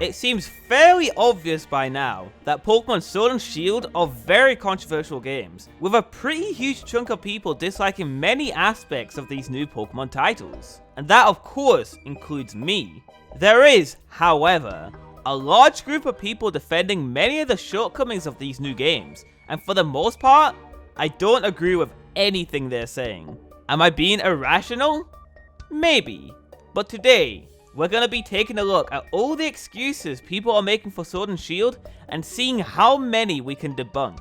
It seems fairly obvious by now that Pokemon Sword and Shield are very controversial games, with a pretty huge chunk of people disliking many aspects of these new Pokemon titles. And that of course includes me. There is, however, a large group of people defending many of the shortcomings of these new games, and for the most part, I don't agree with anything they're saying. Am I being irrational? Maybe. But today, we're going to be taking a look at all the excuses people are making for Sword and Shield and seeing how many we can debunk.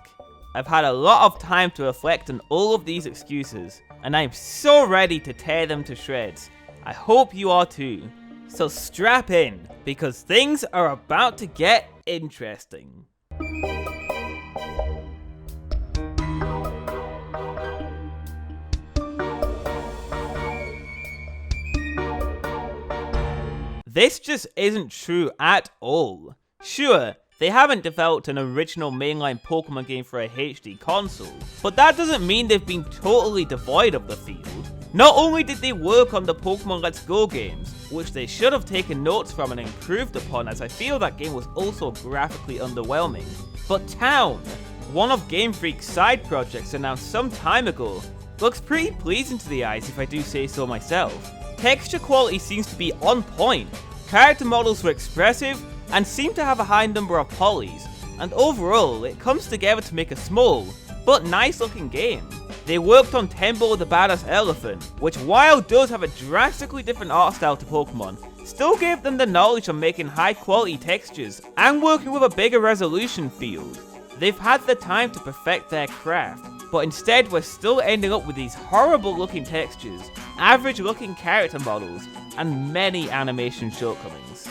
I've had a lot of time to reflect on all of these excuses, and I'm so ready to tear them to shreds. I hope you are too. So strap in, because things are about to get interesting. This just isn't true at all. Sure, they haven't developed an original mainline Pokemon game for a HD console, but that doesn't mean they've been totally devoid of the field. Not only did they work on the Pokemon Let's Go games, which they should have taken notes from and improved upon, as I feel that game was also graphically underwhelming, but Town, one of Game Freak's side projects announced some time ago, looks pretty pleasing to the eyes if I do say so myself. Texture quality seems to be on point, character models were expressive, and seem to have a high number of polys, and overall it comes together to make a small, but nice looking game. They worked on Tembo the Badass Elephant, which while does have a drastically different art style to Pokemon, still gave them the knowledge of making high quality textures and working with a bigger resolution field. They've had the time to perfect their craft, but instead we're still ending up with these horrible looking textures, average looking character models, and many animation shortcomings.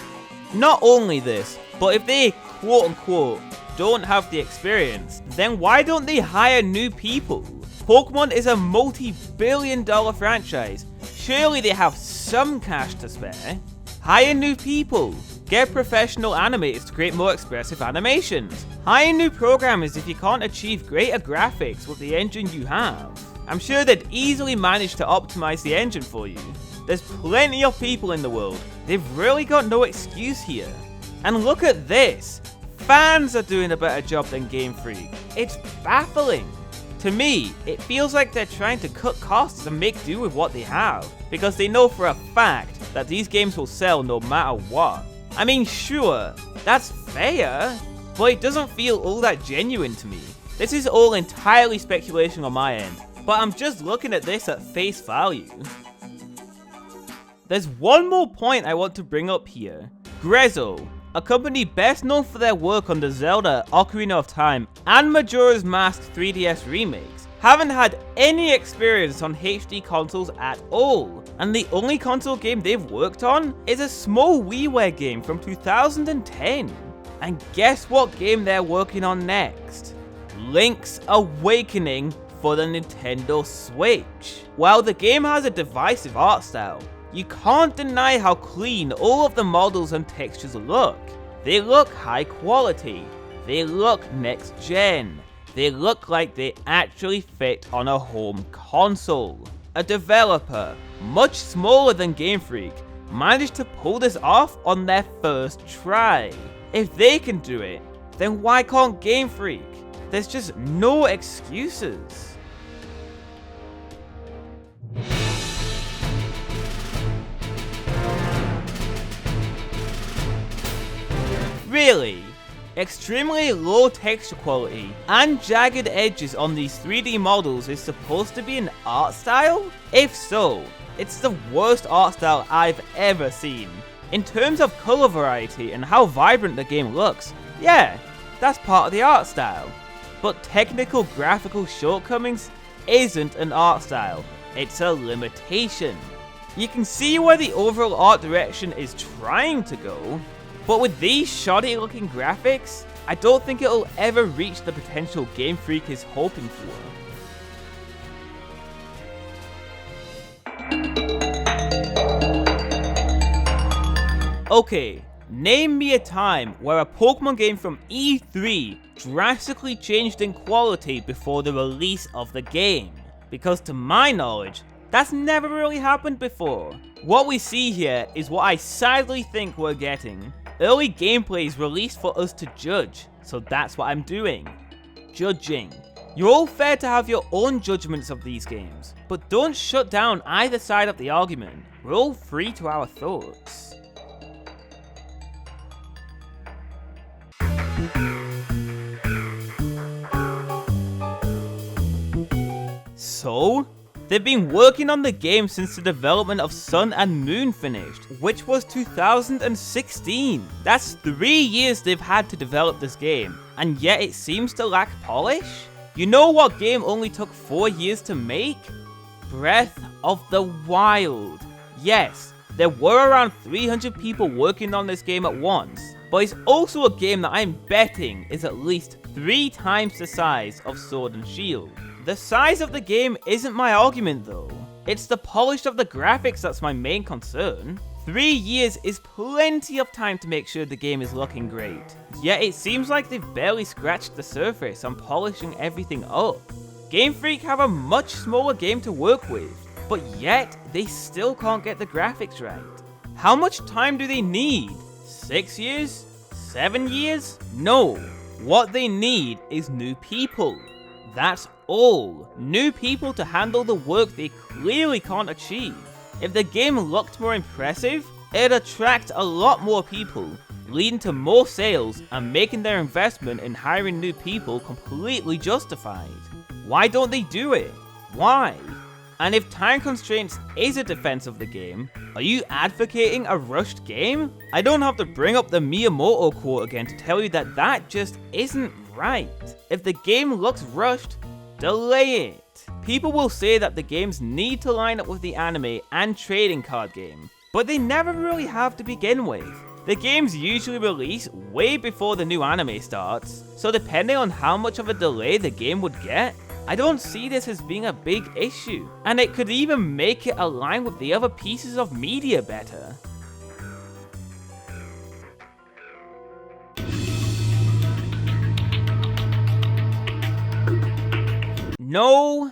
Not only this, but if they quote unquote don't have the experience, then why don't they hire new people? Pokemon is a multi-billion-dollar franchise, surely they have some cash to spare. Hire new people, get professional animators to create more expressive animations. Hire new programmers if you can't achieve greater graphics with the engine you have. I'm sure they'd easily manage to optimize the engine for you. There's plenty of people in the world, they've really got no excuse here. And look at this, fans are doing a better job than Game Freak. It's baffling. To me, it feels like they're trying to cut costs and make do with what they have, because they know for a fact that these games will sell no matter what. I mean, sure, that's fair, but it doesn't feel all that genuine to me. This is all entirely speculation on my end, but I'm just looking at this at face value. There's one more point I want to bring up here. Grezzo, a company best known for their work on the Zelda Ocarina of Time and Majora's Mask 3DS remakes, haven't had any experience on HD consoles at all, and the only console game they've worked on is a small WiiWare game from 2010. And guess what game they're working on next? Link's Awakening for the Nintendo Switch. While the game has a divisive art style, you can't deny how clean all of the models and textures look. They look high quality, they look next gen, they look like they actually fit on a home console. A developer, much smaller than Game Freak, managed to pull this off on their first try. If they can do it, then why can't Game Freak? There's just no excuses. Really? Extremely low texture quality and jagged edges on these 3D models is supposed to be an art style? If so, it's the worst art style I've ever seen. In terms of color variety and how vibrant the game looks, yeah, that's part of the art style. But technical graphical shortcomings isn't an art style, it's a limitation. You can see where the overall art direction is trying to go, but with these shoddy looking graphics, I don't think it'll ever reach the potential Game Freak is hoping for. Okay, name me a time where a Pokemon game from E3 drastically changed in quality before the release of the game. Because to my knowledge, that's never really happened before. What we see here is what I sadly think we're getting. early gameplay is released for us to judge, so that's what I'm doing. Judging. You're all fair to have your own judgments of these games, but don't shut down either side of the argument. We're all free to our thoughts. So, they've been working on the game since the development of Sun and Moon finished, which was 2016. That's 3 years they've had to develop this game, and yet it seems to lack polish? You know what game only took 4 years to make? Breath of the Wild. Yes, there were around 300 people working on this game at once, but it's also a game that I'm betting is at least 3 times the size of Sword and Shield. The size of the game isn't my argument though. It's the polish of the graphics that's my main concern. 3 years is plenty of time to make sure the game is looking great. Yet it seems like they've barely scratched the surface on polishing everything up. Game Freak have a much smaller game to work with, but yet they still can't get the graphics right. How much time do they need? 6 years? 7 years? No. What they need is new people. That's all. New people to handle the work they clearly can't achieve. If the game looked more impressive, it'd attract a lot more people, leading to more sales and making their investment in hiring new people completely justified. Why don't they do it? Why? And if time constraints is a defense of the game, are you advocating a rushed game? I don't have to bring up the Miyamoto quote again to tell you that that just isn't right. If the game looks rushed, delay it. People will say that the games need to line up with the anime and trading card game, but they never really have to begin with. The games usually release way before the new anime starts, so depending on how much of a delay the game would get, I don't see this as being a big issue, and it could even make it align with the other pieces of media better. No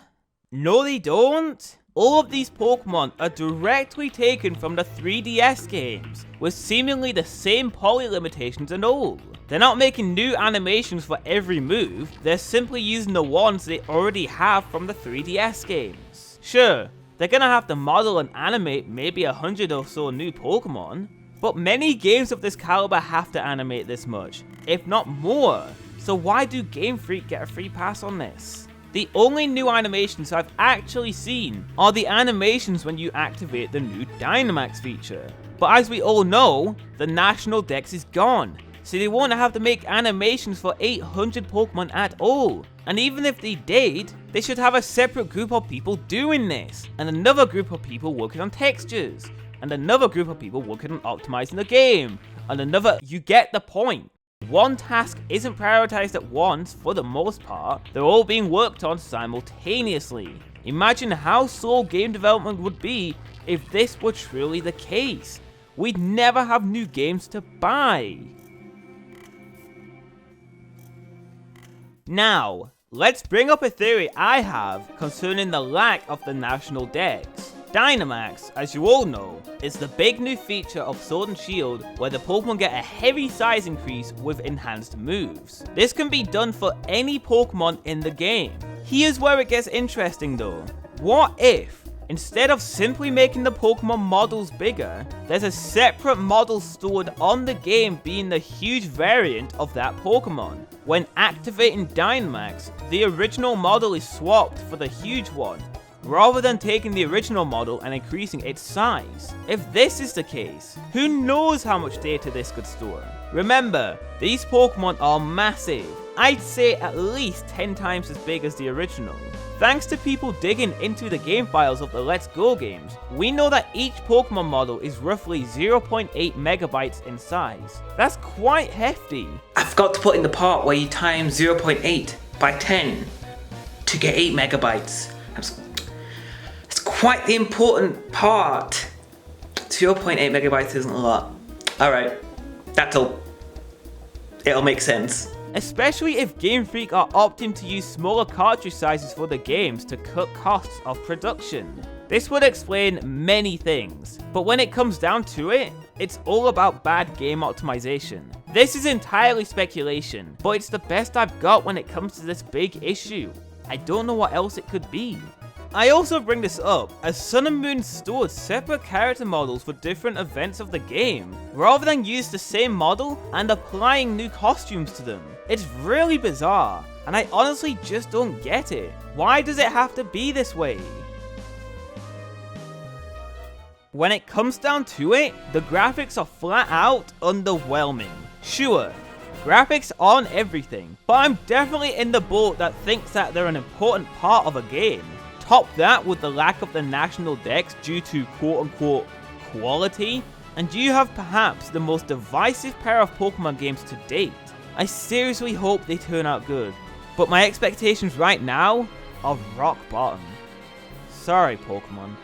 they don't. All of these Pokemon are directly taken from the 3DS games, with seemingly the same poly limitations and all. They're not making new animations for every move, they're simply using the ones they already have from the 3DS games. Sure, they're gonna have to model and animate maybe 100 or so new Pokemon, but many games of this caliber have to animate this much, if not more, so why do Game Freak get a free pass on this? The only new animations I've actually seen are the animations when you activate the new Dynamax feature. But as we all know, the National Dex is gone, so they won't have to make animations for 800 Pokemon at all. And even if they did, they should have a separate group of people doing this, and another group of people working on textures, and another group of people working on optimizing the game, and another, you get the point. One task isn't prioritized at once for the most part, they're all being worked on simultaneously. Imagine how slow game development would be if this were truly the case. We'd never have new games to buy. Now, let's bring up a theory I have concerning the lack of the National Dex. Dynamax, as you all know, is the big new feature of Sword and Shield where the Pokemon get a heavy size increase with enhanced moves. This can be done for any Pokemon in the game. Here's where it gets interesting though. What if, instead of simply making the Pokemon models bigger, there's a separate model stored on the game being the huge variant of that Pokemon? When activating Dynamax, the original model is swapped for the huge one, rather than taking the original model and increasing its size. If this is the case, who knows how much data this could store? Remember, these Pokemon are massive. I'd say at least 10 times as big as the original. Thanks to people digging into the game files of the Let's Go games, we know that each Pokemon model is roughly 0.8 megabytes in size. That's quite hefty. I forgot to put in the part where you times 0.8 by 10 to get 8 megabytes. It's quite the important part. 0.8 megabytes isn't a lot. Alright, it'll make sense. Especially if Game Freak are opting to use smaller cartridge sizes for the games to cut costs of production. This would explain many things, but when it comes down to it, it's all about bad game optimization. This is entirely speculation, but it's the best I've got when it comes to this big issue. I don't know what else it could be. I also bring this up as Sun and Moon stored separate character models for different events of the game, rather than use the same model and applying new costumes to them. It's really bizarre, and I honestly just don't get it. Why does it have to be this way? When it comes down to it, the graphics are flat out underwhelming. Sure, graphics aren't everything, but I'm definitely in the boat that thinks that they're an important part of a game. Top that with the lack of the national dex due to quote-unquote quality, and you have perhaps the most divisive pair of Pokemon games to date. I seriously hope they turn out good, but my expectations right now are rock bottom. Sorry, Pokemon.